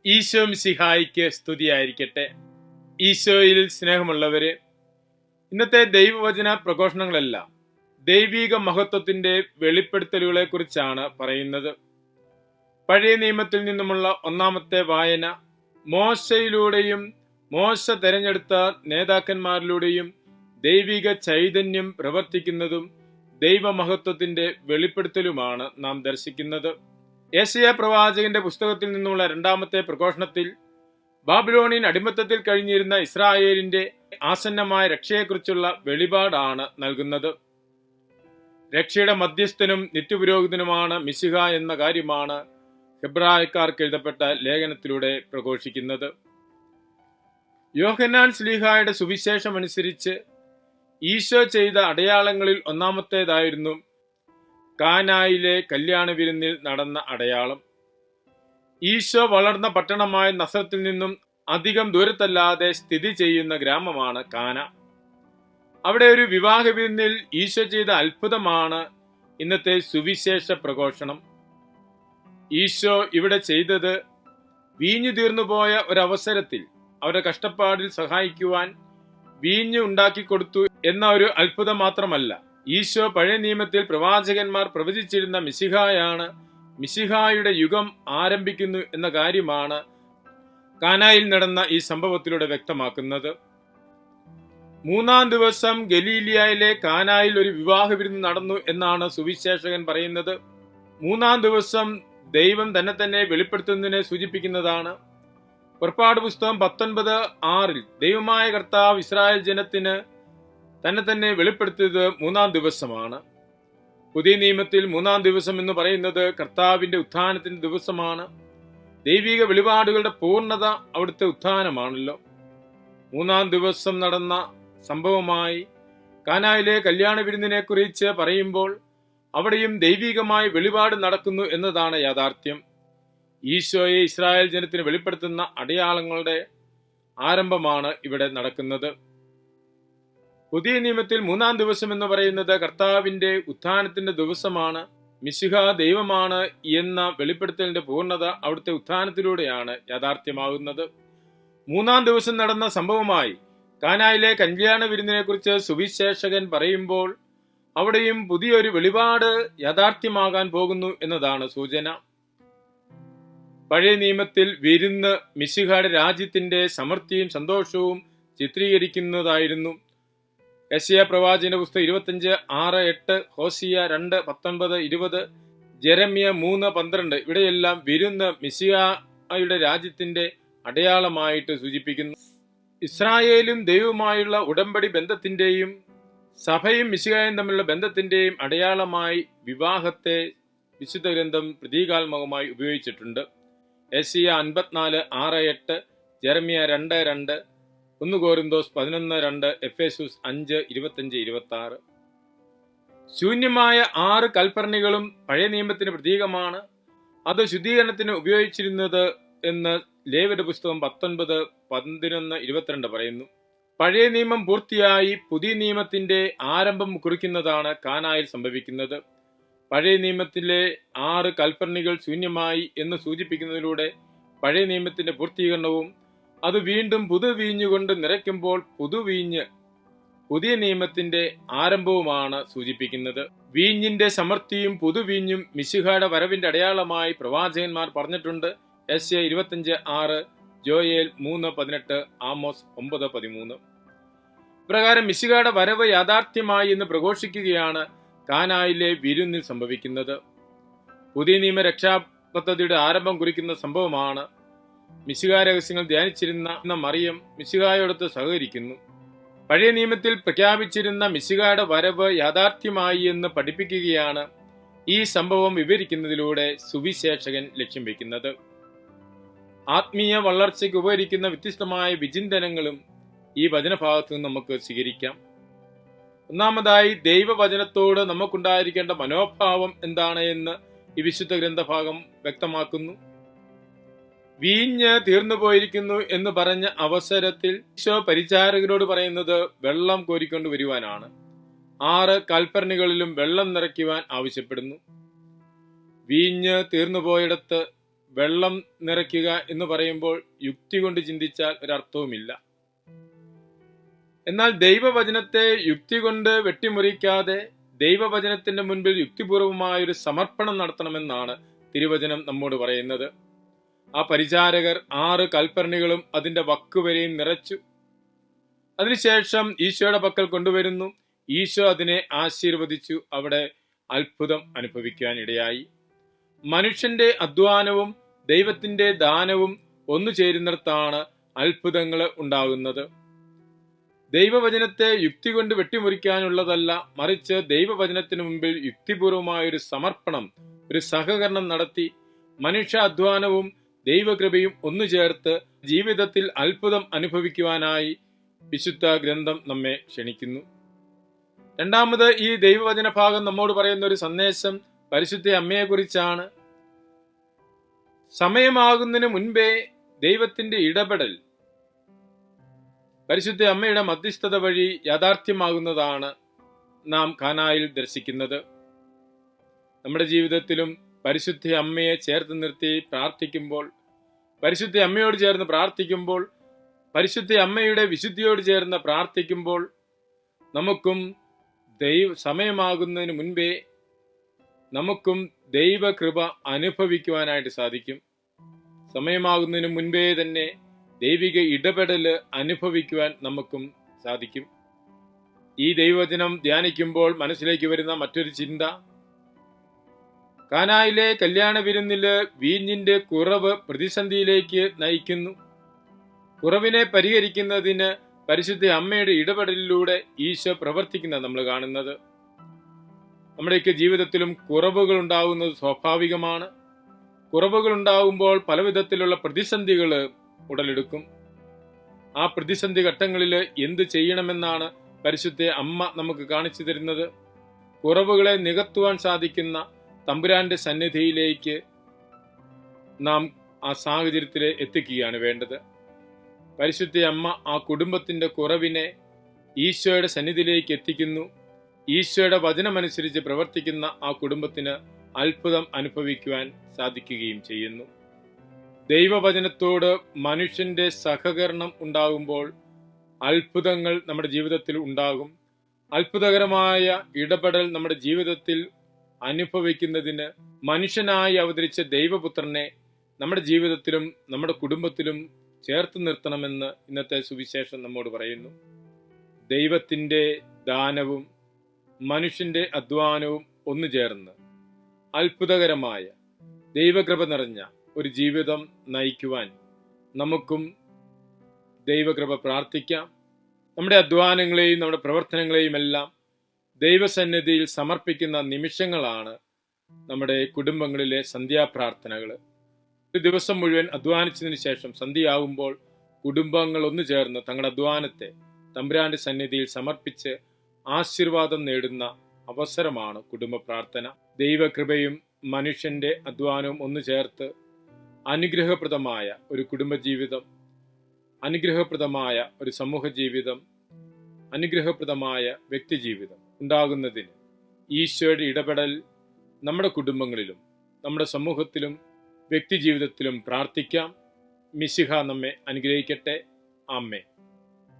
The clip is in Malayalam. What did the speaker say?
ഈശോ മിശിഹായിക്ക് സ്തുതിയായിരിക്കട്ടെ. ഈശോയിൽ സ്നേഹമുള്ളവരെ, ഇന്നത്തെ ദൈവവചന പ്രഘോഷണങ്ങളെല്ലാം ദൈവിക മഹത്വത്തിന്റെ വെളിപ്പെടുത്തലുകളെ കുറിച്ചാണ് പറയുന്നത്. പഴയ നിയമത്തിൽ നിന്നുമുള്ള ഒന്നാമത്തെ വായന മോശയിലൂടെയും മോശ തെരഞ്ഞെടുത്ത നേതാക്കന്മാരിലൂടെയും ദൈവിക ചൈതന്യം പ്രവർത്തിക്കുന്നതും ദൈവമഹത്വത്തിന്റെ വെളിപ്പെടുത്തലുമാണ് നാം ദർശിക്കുന്നത്. യെശയ്യാ പ്രവാചകന്റെ പുസ്തകത്തിൽ നിന്നുള്ള രണ്ടാമത്തെ പ്രഘോഷണത്തിൽ ബാബിലോണിയൻ അടിമത്തത്തിൽ കഴിഞ്ഞിരുന്ന ഇസ്രായേലിന്റെ ആസന്നമായ രക്ഷയെക്കുറിച്ചുള്ള വെളിപാടാണ് നൽകുന്നത്. രക്ഷയുടെ മധ്യസ്ഥനും നിത്യപുരോഹിതനുമാണ് മിശിഹ എന്ന കാര്യമാണ് ഹെബ്രായക്കാർക്ക് എഴുതപ്പെട്ട ലേഖനത്തിലൂടെ പ്രഘോഷിക്കുന്നത്. യോഹന്നാൻ ശ്ലീഹായുടെ സുവിശേഷം അനുസരിച്ച് ഈശോ ചെയ്ത അടയാളങ്ങളിൽ ഒന്നാമത്തേതായിരുന്നു കാനായിലെ കല്യാണ വിരുന്നിൽ നടന്ന അടയാളം. ഈശോ വളർന്ന പട്ടണമായ നസറത്തിൽ നിന്നും അധികം ദൂരത്തല്ലാതെ സ്ഥിതി ചെയ്യുന്ന ഗ്രാമമാണ് കാന. അവിടെ ഒരു വിവാഹ വിരുന്നിൽ ഈശോ ചെയ്ത അത്ഭുതമാണ് ഇന്നത്തെ സുവിശേഷ പ്രഘോഷണം. ഈശോ ഇവിടെ ചെയ്തത് വീഞ്ഞു തീർന്നുപോയ ഒരവസരത്തിൽ അവരുടെ കഷ്ടപ്പാടിൽ സഹായിക്കുവാൻ വീഞ്ഞ് ഉണ്ടാക്കിക്കൊടുത്തു എന്ന ഒരു അത്ഭുതം മാത്രമല്ല. ഈശോ പഴയ നിയമത്തിൽ പ്രവാചകന്മാർ പ്രവചിച്ചിരുന്ന മിശിഹായാണ്, മിശിഹായുടെ യുഗം ആരംഭിക്കുന്നു എന്ന കാര്യമാണ് കാനായിൽ നടന്ന ഈ സംഭവത്തിലൂടെ വ്യക്തമാക്കുന്നത്. മൂന്നാം ദിവസം ഗലീലിയയിലെ കാനായിൽ ഒരു വിവാഹ വിരുന്ന് നടന്നു എന്നാണ് സുവിശേഷകൻ പറയുന്നത്. മൂന്നാം ദിവസം ദൈവം തന്നെ വെളിപ്പെടുത്തുന്നതിനെ സൂചിപ്പിക്കുന്നതാണ്. പുറപ്പാട് പുസ്തകം 19:6 ദൈവമായ കർത്താവ് ഇസ്രായേൽ ജനത്തിന് തന്നെ വെളിപ്പെടുത്തിയത് മൂന്നാം ദിവസമാണ്. പുതിയ നിയമത്തിൽ മൂന്നാം ദിവസം എന്ന് പറയുന്നത് കർത്താവിന്റെ ഉത്ഥാനത്തിന്റെ ദിവസമാണ്. ദൈവിക വെളിപാടുകളുടെ പൂർണ്ണത അവിടുത്തെ ഉത്ഥാനമാണല്ലോ. മൂന്നാം ദിവസം നടന്ന സംഭവമായി കാനായിലെ കല്യാണ വിരുന്നിനെ കുറിച്ച് പറയുമ്പോൾ അവിടെയും ദൈവികമായ വെളിപാട് നടക്കുന്നു എന്നതാണ് യാഥാർത്ഥ്യം. ഈശോയെ ഇസ്രായേൽ ജനത്തിന് വെളിപ്പെടുത്തുന്ന അടയാളങ്ങളുടെ ആരംഭമാണ് ഇവിടെ നടക്കുന്നത്. പുതിയ നിയമത്തിൽ മൂന്നാം ദിവസം എന്ന് പറയുന്നത് കർത്താവിന്റെ ഉത്ഥാനത്തിന്റെ ദിവസമാണ്. മിശിഹ ദൈവമാണ് എന്ന വെളിപ്പെടുത്തലിന്റെ പൂർണ്ണത അവിടുത്തെ ഉത്ഥാനത്തിലൂടെയാണ് യാഥാർത്ഥ്യമാകുന്നത്. മൂന്നാം ദിവസം നടന്ന സംഭവമായി കാനായിലെ കല്യാണ വിരുന്നിനെ കുറിച്ച് സുവിശേഷകൻ പറയുമ്പോൾ അവിടെയും പുതിയൊരു വെളിപാട് യാഥാർത്ഥ്യമാകാൻ പോകുന്നു എന്നതാണ് സൂചന. പഴയ നിയമത്തിൽ വിരുന്ന് മിശിഹയുടെ രാജ്യത്തിന്റെ സമൃദ്ധിയും സന്തോഷവും ചിത്രീകരിക്കുന്നതായിരുന്നു. യെശയ്യാ പ്രവാചകന്റെ പുസ്തകം 25:6-8, ഹോസിയ 2:19-20, ജെരമ്യ 3:12 ഇവിടെയെല്ലാം വിരുന്ന് മിശിഹായുടെ രാജ്യത്തിന്റെ അടയാളമായിട്ട് സൂചിപ്പിക്കുന്നു. ഇസ്രായേലും ദൈവവുമായുള്ള ഉടമ്പടി ബന്ധത്തിന്റെയും സഭയും മിശിഹായും തമ്മിലുള്ള ബന്ധത്തിന്റെയും അടയാളമായി വിവാഹത്തെ വിശുദ്ധ ഗ്രന്ഥം പ്രതീകാത്മകമായി ഉപയോഗിച്ചിട്ടുണ്ട്. യെശയ്യാ 54:6-8, ജെരമ്യ 2:2, 1 കോരിന്തോസ് 11:2, എഫേസ്യൂസ് 5:25-26. ശൂന്യമായ 6 കൽപ്പരണികളും പഴയ നിയമത്തിന് പ്രതീകമാണ്. അത് ശുദ്ധീകരണത്തിന് ഉപയോഗിച്ചിരുന്നത് എന്ന് ലേവ്യരുടെ പുസ്തകം 19:11-22 പറയുന്നു. പഴയ നിയമം പൂർത്തിയായി പുതിയ നിയമത്തിന്റെ ആരംഭം കുറിക്കുന്നതാണ് കാനായിൽ സംഭവിക്കുന്നത്. പഴയ നിയമത്തിലെ 6 കൽപ്പരണികൾ ശൂന്യമായി എന്ന് സൂചിപ്പിക്കുന്നതിലൂടെ പഴയ നിയമത്തിന്റെ പൂർത്തീകരണവും അത് വീണ്ടും പുതുവീഞ്ഞുകൊണ്ട് നിറയ്ക്കുമ്പോൾ പുതുവീഞ്ഞ് പുതിയ നിയമത്തിന്റെ ആരംഭവുമാണ് സൂചിപ്പിക്കുന്നത്. വീഞ്ഞിന്റെ സമൃദ്ധിയും പുതുവീഞ്ഞും മിശിഹായുടെ വരവിന്റെ അടയാളമായി പ്രവാചകന്മാർ പറഞ്ഞിട്ടുണ്ട്. യെശയ്യാ 25:6, ജോയേൽ 3:18, ആമോസ് 9:13. പ്രകാരം മിശിഹായുടെ വരവ് യാഥാർത്ഥ്യമായി എന്ന് പ്രഘോഷിക്കുകയാണ് കാനായിലെ വിരുന്നിൽ സംഭവിക്കുന്നത്. പുതിയ നിയമ രക്ഷാ പദ്ധതിയുടെ ആരംഭം കുറിക്കുന്ന സംഭവമാണ്. മിശിഹാ രഹസ്യങ്ങൾ ധ്യാനിച്ചിരുന്ന മറിയം മിശിഹായോടൊത്ത് സഹകരിക്കുന്നു. പഴയ നിയമത്തിൽ പ്രഖ്യാപിച്ചിരുന്ന മിശിഹായുടെ വരവ് യാഥാർത്ഥ്യമായി എന്ന് പഠിപ്പിക്കുകയാണ് ഈ സംഭവം വിവരിക്കുന്നതിലൂടെ സുവിശേഷകൻ ലക്ഷ്യം വയ്ക്കുന്നത്. ആത്മീയ വളർച്ചയ്ക്ക് ഉപകരിക്കുന്ന വ്യത്യസ്തമായ വിചിന്തനങ്ങളും ഈ വചനഭാഗത്തു നിന്ന് നമുക്ക് സ്വീകരിക്കാം. ഒന്നാമതായി, ദൈവവചനത്തോട് നമുക്കുണ്ടായിരിക്കേണ്ട മനോഭാവം എന്താണ് എന്ന് ഈ വിശുദ്ധ ഗ്രന്ഥഭാഗം വ്യക്തമാക്കുന്നു. വീഞ്ഞ് തീർന്നുപോയിരിക്കുന്നു എന്ന് പറഞ്ഞ അവസരത്തിൽ ഈശോ പരിചാരകരോട് പറയുന്നത് വെള്ളം കോരിക്കൊണ്ട് വരുവാനാണ്. 6 കൽപ്പരണികളിലും വെള്ളം നിറയ്ക്കുവാൻ ആവശ്യപ്പെടുന്നു. വീഞ്ഞ് തീർന്നുപോയിടത്ത് വെള്ളം നിറയ്ക്കുക എന്ന് പറയുമ്പോൾ യുക്തി കൊണ്ട് ചിന്തിച്ചാൽ ഒരർത്ഥവുമില്ല. എന്നാൽ ദൈവവചനത്തെ യുക്തി കൊണ്ട് വെട്ടിമുറിക്കാതെ ദൈവവചനത്തിന്റെ മുൻപിൽ യുക്തിപൂർവമായൊരു സമർപ്പണം നടത്തണമെന്നാണ് തിരുവചനം നമ്മോട് പറയുന്നത്. ആ പരിചാരകർ 6 കൽപ്പരണികളും അതിന്റെ വക്കുവരെയും നിറച്ചു. അതിനുശേഷം ഈശോയുടെ പക്കൽ കൊണ്ടുവരുന്നു. ഈശോ അതിനെ ആശീർവദിച്ചു. അവിടെ അത്ഭുതം അനുഭവിക്കാൻ ഇടയായി. മനുഷ്യന്റെ അധ്വാനവും ദൈവത്തിന്റെ ദാനവും ഒന്നു ചേരുന്നിടത്താണ് അത്ഭുതങ്ങൾ ഉണ്ടാകുന്നത്. ദൈവവചനത്തെ യുക്തി കൊണ്ട് വെട്ടിമുറിക്കാനുള്ളതല്ല, മറിച്ച് ദൈവവചനത്തിന് മുമ്പിൽ യുക്തിപൂർവമായൊരു സമർപ്പണം, ഒരു സഹകരണം നടത്തി മനുഷ്യ അധ്വാനവും ദൈവകൃപയും ഒന്നു ചേർത്ത് ജീവിതത്തിൽ അത്ഭുതം അനുഭവിക്കുവാനായി വിശുദ്ധ ഗ്രന്ഥം നമ്മെ ക്ഷണിക്കുന്നു. രണ്ടാമത്, ഈ ദൈവവചന ഭാഗം നമ്മോട് പറയുന്ന ഒരു സന്ദേശം പരിശുദ്ധ അമ്മയെക്കുറിച്ചാണ്. സമയമാകുന്നതിന് മുൻപേ ദൈവത്തിന്റെ ഇടപെടൽ പരിശുദ്ധ അമ്മയുടെ മധ്യസ്ഥത വഴി യാഥാർത്ഥ്യമാകുന്നതാണ് നാം കാനായിൽ ദർശിക്കുന്നത്. നമ്മുടെ ജീവിതത്തിലും പരിശുദ്ധ അമ്മയെ ചേർത്ത് നിർത്തി പ്രാർത്ഥിക്കുമ്പോൾ, പരിശുദ്ധ അമ്മയോട് ചേർന്ന് പ്രാർത്ഥിക്കുമ്പോൾ, പരിശുദ്ധ അമ്മയുടെ വിശുദ്ധിയോട് ചേർന്ന് പ്രാർത്ഥിക്കുമ്പോൾ നമുക്കും സമയമാകുന്നതിന് മുൻപേ നമുക്കും ദൈവകൃപ അനുഭവിക്കുവാനായിട്ട് സാധിക്കും. സമയമാകുന്നതിന് മുൻപേ തന്നെ ദൈവിക ഇടപെടല് അനുഭവിക്കുവാൻ നമുക്കും സാധിക്കും. ഈ ദൈവവചനം ധ്യാനിക്കുമ്പോൾ മനസ്സിലേക്ക് വരുന്ന മറ്റൊരു ചിന്ത, കാനായിലെ കല്യാണ വിരുന്നില് വീഞ്ഞിന്റെ കുറവ് പ്രതിസന്ധിയിലേക്ക് നയിക്കുന്നു. കുറവിനെ പരിഹരിക്കുന്നതിന് പരിശുദ്ധ അമ്മയുടെ ഇടപെടലിലൂടെ ഈശോ പ്രവർത്തിക്കുന്ന നമ്മൾ കാണുന്നത്. നമ്മുടെയൊക്കെ ജീവിതത്തിലും കുറവുകൾ ഉണ്ടാകുന്നത് സ്വാഭാവികമാണ്. കുറവുകൾ ഉണ്ടാകുമ്പോൾ പലവിധത്തിലുള്ള പ്രതിസന്ധികൾ ഉടലെടുക്കും. ആ പ്രതിസന്ധി ഘട്ടങ്ങളിൽ എന്ത് ചെയ്യണമെന്നാണ് പരിശുദ്ധ അമ്മ നമുക്ക് കാണിച്ചു തരുന്നത്. കുറവുകളെ നികത്തുവാൻ സാധിക്കുന്ന തമ്പുരാന്റെ സന്നിധിയിലേക്ക് നാം ആ സാഹചര്യത്തിൽ എത്തിക്കുകയാണ് വേണ്ടത്. പരിശുദ്ധ അമ്മ ആ കുടുംബത്തിന്റെ കുറവിനെ ഈശോയുടെ സന്നിധിയിലേക്ക് എത്തിക്കുന്നു. ഈശോയുടെ വചനമനുസരിച്ച് പ്രവർത്തിക്കുന്ന ആ കുടുംബത്തിന് അത്ഭുതം അനുഭവിക്കുവാൻ സാധിക്കുകയും ചെയ്യുന്നു. ദൈവവചനത്തോട് മനുഷ്യന്റെ സഹകരണം ഉണ്ടാകുമ്പോൾ അത്ഭുതങ്ങൾ നമ്മുടെ ജീവിതത്തിൽ ഉണ്ടാകും. അത്ഭുതകരമായ ഇടപെടൽ നമ്മുടെ ജീവിതത്തിൽ അനുഭവിക്കുന്നതിന് മനുഷ്യനായി അവതരിച്ച ദൈവപുത്രനെ നമ്മുടെ ജീവിതത്തിലും നമ്മുടെ കുടുംബത്തിലും ചേർത്ത് നിർത്തണമെന്ന് ഇന്നത്തെ സുവിശേഷം നമ്മോട് പറയുന്നു. ദൈവത്തിന്റെ ദാനവും മനുഷ്യന്റെ അധ്വാനവും ഒന്നു ചേർന്ന് അത്ഭുതകരമായ ദൈവകൃപ നിറഞ്ഞ ഒരു ജീവിതം നയിക്കുവാൻ നമുക്കും ദൈവകൃപ പ്രാർത്ഥിക്കാം. നമ്മുടെ അധ്വാനങ്ങളെയും നമ്മുടെ പ്രവർത്തനങ്ങളെയും എല്ലാം ദൈവസന്നിധിയിൽ സമർപ്പിക്കുന്ന നിമിഷങ്ങളാണ് നമ്മുടെ കുടുംബങ്ങളിലെ സന്ധ്യാപ്രാർത്ഥനകൾ. ഒരു ദിവസം മുഴുവൻ അധ്വാനിച്ചതിന് ശേഷം സന്ധ്യയാകുമ്പോൾ കുടുംബങ്ങൾ ഒന്നു ചേർന്ന് തങ്ങളുടെ അധ്വാനത്തെ തമ്പുരാന്റെ സന്നിധിയിൽ സമർപ്പിച്ച് ആശീർവാദം നേടുന്ന അവസരമാണ് കുടുംബ പ്രാർത്ഥന. ദൈവകൃപയും മനുഷ്യന്റെ അധ്വാനവും ഒന്നു ചേർത്ത് അനുഗ്രഹപ്രദമായ ഒരു കുടുംബജീവിതം, അനുഗ്രഹപ്രദമായ ഒരു സമൂഹ ജീവിതം, അനുഗ്രഹപ്രദമായ വ്യക്തിജീവിതം ഉണ്ടാകുന്നതിന് ഈശോയുടെ ഇടപെടൽ നമ്മുടെ കുടുംബങ്ങളിലും നമ്മുടെ സമൂഹത്തിലും വ്യക്തിജീവിതത്തിലും പ്രാർത്ഥിക്കാം. മിശിഹ നമ്മെ അനുഗ്രഹിക്കട്ടെ. ആമേൻ.